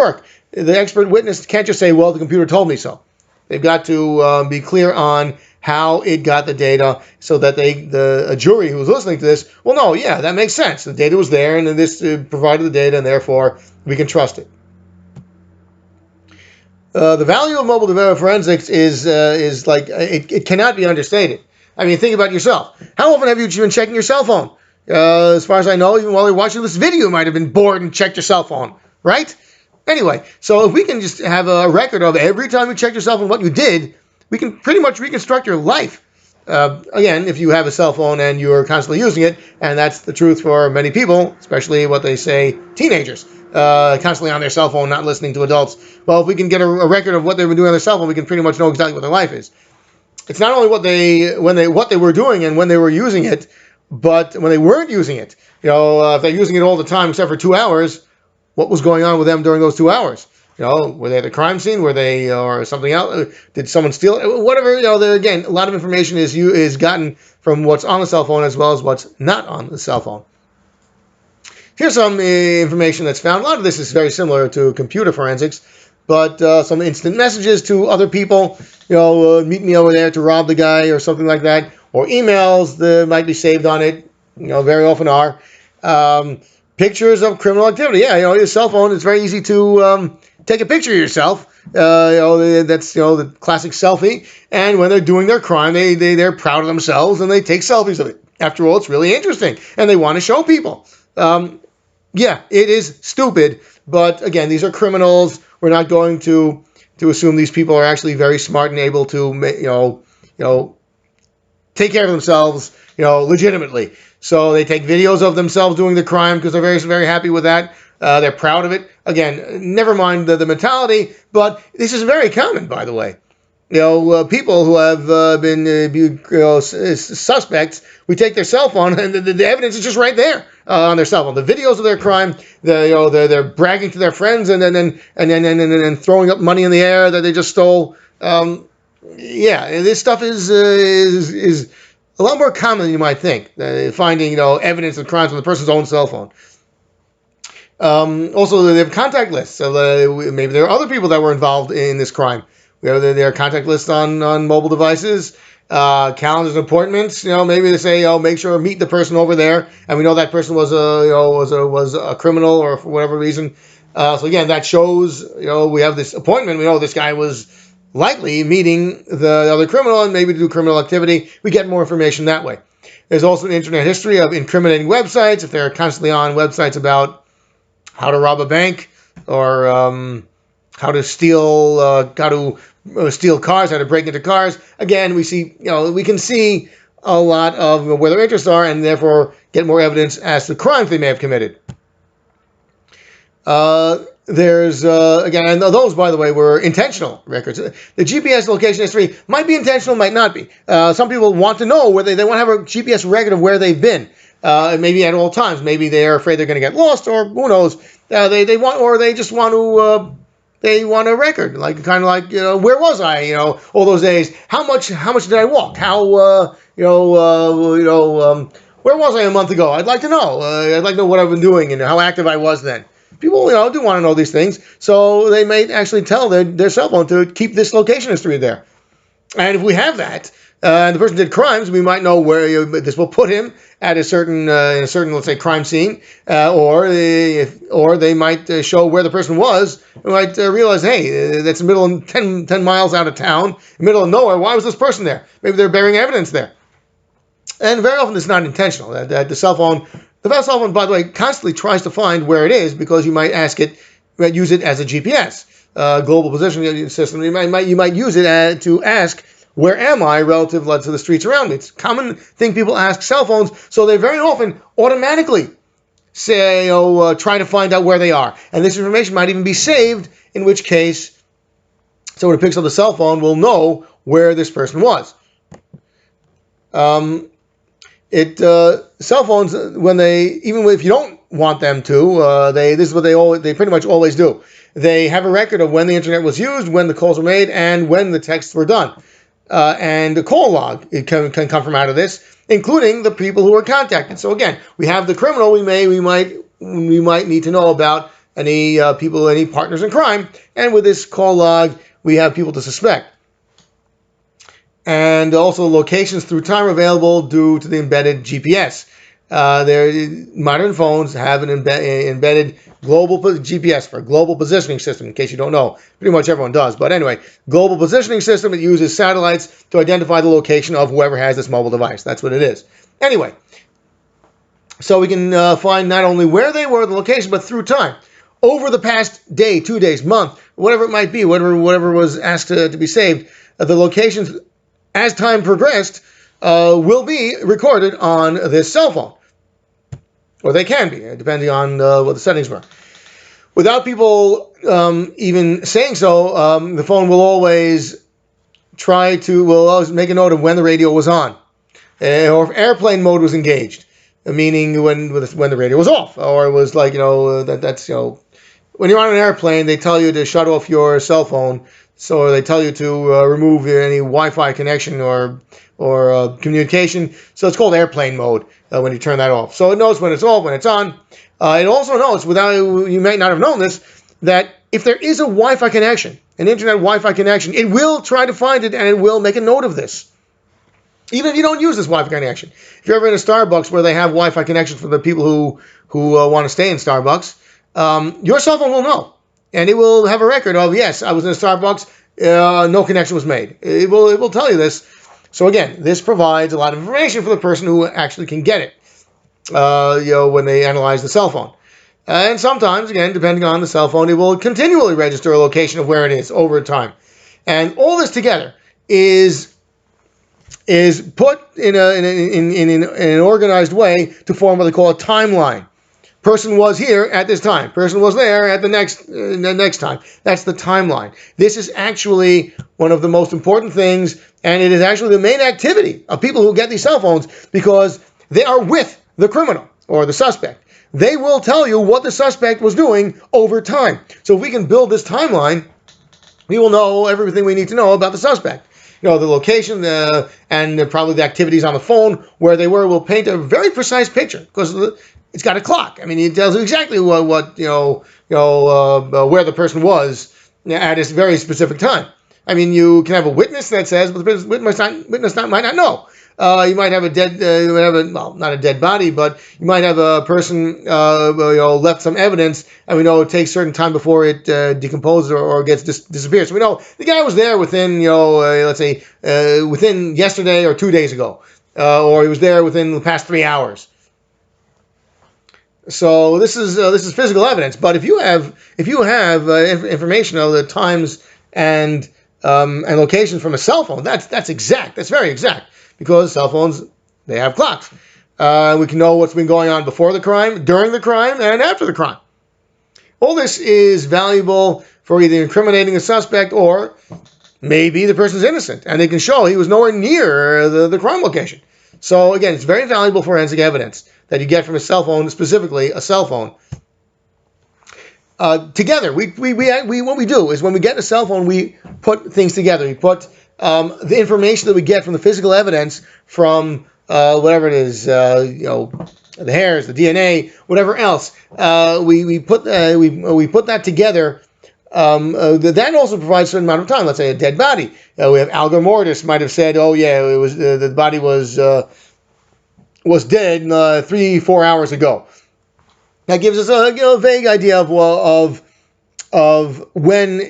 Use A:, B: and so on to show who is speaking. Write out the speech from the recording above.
A: work. The expert witness can't just say, well, the computer told me so. They've got to be clear on how it got the data so that a jury who's listening to this will know, yeah, that makes sense. The data was there, and this provided the data, and therefore we can trust it. The value of mobile device forensics is like, it cannot be understated. I mean, think about yourself. How often have you been checking your cell phone? As far as I know, even while you're watching this video, you might have been bored and checked your cell phone, right? Anyway, so if we can just have a record of every time you checked your cell phone what you did, we can pretty much reconstruct your life. Again, if you have a cell phone and you're constantly using it, and that's the truth for many people, especially what they say teenagers, constantly on their cell phone, not listening to adults. Well, if we can get a record of what they've been doing on their cell phone, we can pretty much know exactly what their life is. It's not only what they were doing and when they were using it, but when they weren't using it. If they're using it all the time except for 2 hours, what was going on with them during those 2 hours? Were they at the crime scene? Were they, or something else? Did someone steal it? Whatever. Again, a lot of information is gotten from what's on the cell phone as well as what's not on the cell phone. Here's some information that's found. A lot of this is very similar to computer forensics, but some instant messages to other people. Meet me over there to rob the guy or something like that, or emails that might be saved on it. Very often are. Pictures of criminal activity. Yeah, your cell phone. It's very easy to take a picture of yourself. That's the classic selfie. And when they're doing their crime, they're proud of themselves and they take selfies of it. After all, it's really interesting, and they want to show people. Yeah, it is stupid, but again, these are criminals. We're not going to assume these people are actually very smart and able to take care of themselves, legitimately. So they take videos of themselves doing the crime because they're very, very happy with that. They're proud of it. Again, never mind the mentality, but this is very common, by the way. People who have been suspects, we take their cell phone and the evidence is just right there on their cell phone. The videos of their crime, they're bragging to their friends and then throwing up money in the air that they just stole. This stuff is a lot more common than you might think. Finding evidence of crimes on the person's own cell phone. Also, they have contact lists. So maybe there are other people that were involved in this crime. There are contact lists on mobile devices, calendars and appointments. Maybe they say, make sure to meet the person over there, and we know that person was a criminal or for whatever reason. So again, that shows we have this appointment. We know this guy was likely meeting the other criminal and maybe to do criminal activity. We get more information that way. There's also an internet history of incriminating websites. If they're constantly on websites about how to rob a bank or how to steal cars, how to break into cars. Again, we can see a lot of where their interests are and therefore get more evidence as to crimes they may have committed. There's, again, and those, by the way, were intentional records. The GPS location history might be intentional, might not be. Some people want to know where they want to have a GPS record of where they've been. Maybe at all times. Maybe they're afraid they're going to get lost, or who knows. They just want to. They want a record, kind of like where was I? All those days. How much did I walk? Where was I a month ago? I'd like to know. I'd like to know what I've been doing and how active I was then. People, do want to know these things, so they may actually tell their cell phone to keep this location history there. And if we have that, and the person did crimes, we might know where this will put him at a certain, let's say, crime scene, or they might show where the person was. We might realize, hey, that's in the middle of 10 miles out of town, in the middle of nowhere. Why was this person there? Maybe they're bearing evidence there. And very often it's not intentional. That the cell phone, by the way, constantly tries to find where it is because you might use it as a GPS, global positioning system. You might use it to ask, where am I relative to the streets around me? It's a common thing people ask cell phones, so they very often automatically say, try to find out where they are. And this information might even be saved, in which case someone who picks up the cell phone will know where this person was. Cell phones, even if you don't want them to, this is what they pretty much always do. They have a record of when the internet was used, when the calls were made, and when the texts were done. And the call log, it can come from out of this, including the people who were contacted. So again, we have the criminal. We might need to know about any people, any partners in crime. And with this call log, we have people to suspect. And also locations through time available due to the embedded GPS. Modern phones have an embedded global GPS for global positioning system, in case you don't know. Pretty much everyone does. But anyway, global positioning system, it uses satellites to identify the location of whoever has this mobile device. That's what it is. Anyway, so we can find not only where they were, the location, but through time. Over the past day, 2 days, month, whatever it might be, whatever was asked to be saved, the locations, as time progressed, will be recorded on this cell phone. Or they can be, depending on what the settings were. Without people even saying so, the phone will always always make a note of when the radio was on, or if airplane mode was engaged, meaning when the radio was off, or it was like, when you're on an airplane, they tell you to shut off your cell phone, so they tell you to remove any Wi-Fi connection or communication. So it's called airplane mode when you turn that off. So it knows when it's off, when it's on. It also knows, you may not have known this, that if there is a Wi-Fi connection, an internet Wi-Fi connection, it will try to find it and it will make a note of this. Even if you don't use this Wi-Fi connection. If you're ever in a Starbucks where they have Wi-Fi connection for the people who want to stay in Starbucks, your cell phone will know. And it will have a record of, yes, I was in a Starbucks, no connection was made. It will tell you this. So again, this provides a lot of information for the person who actually can get it, when they analyze the cell phone. And sometimes, again, depending on the cell phone, it will continually register a location of where it is over time. And all this together is put in an organized way to form what they call a timeline. Person was here at this time. Person was there at the next time. That's the timeline. This is actually one of the most important things, and it is actually the main activity of people who get these cell phones, because they are with the criminal or the suspect. They will tell you what the suspect was doing over time. So if we can build this timeline, we will know everything we need to know about the suspect. The location and probably the activities on the phone where they were will paint a very precise picture, because it's got a clock. I mean, it tells you exactly what where the person was at a very specific time. I mean, you can have a witness that says, but the witness might not know. You might have not a dead body, but you might have a person left some evidence, and we know it takes a certain time before it decomposes or gets disappears. So we know the guy was there within let's say within yesterday or 2 days ago, or he was there within the past 3 hours. So this is physical evidence. But if you have information of the times and locations from a cell phone, that's exact. That's very exact, because cell phones, they have clocks. We can know what's been going on before the crime, during the crime, and after the crime. All this is valuable for either incriminating a suspect, or maybe the person's innocent and they can show he was nowhere near the crime location. So again, it's very valuable forensic evidence that you get from a cell phone, specifically a cell phone. Together, what we do is when we get a cell phone, we put things together. We put the information that we get from the physical evidence from whatever it is, the hairs, the DNA, whatever else. We put that together. That also provides a certain amount of time. Let's say a dead body. We have algor mortis might have said, oh yeah, it was the body was dead 3-4 hours ago. That gives us a vague idea of when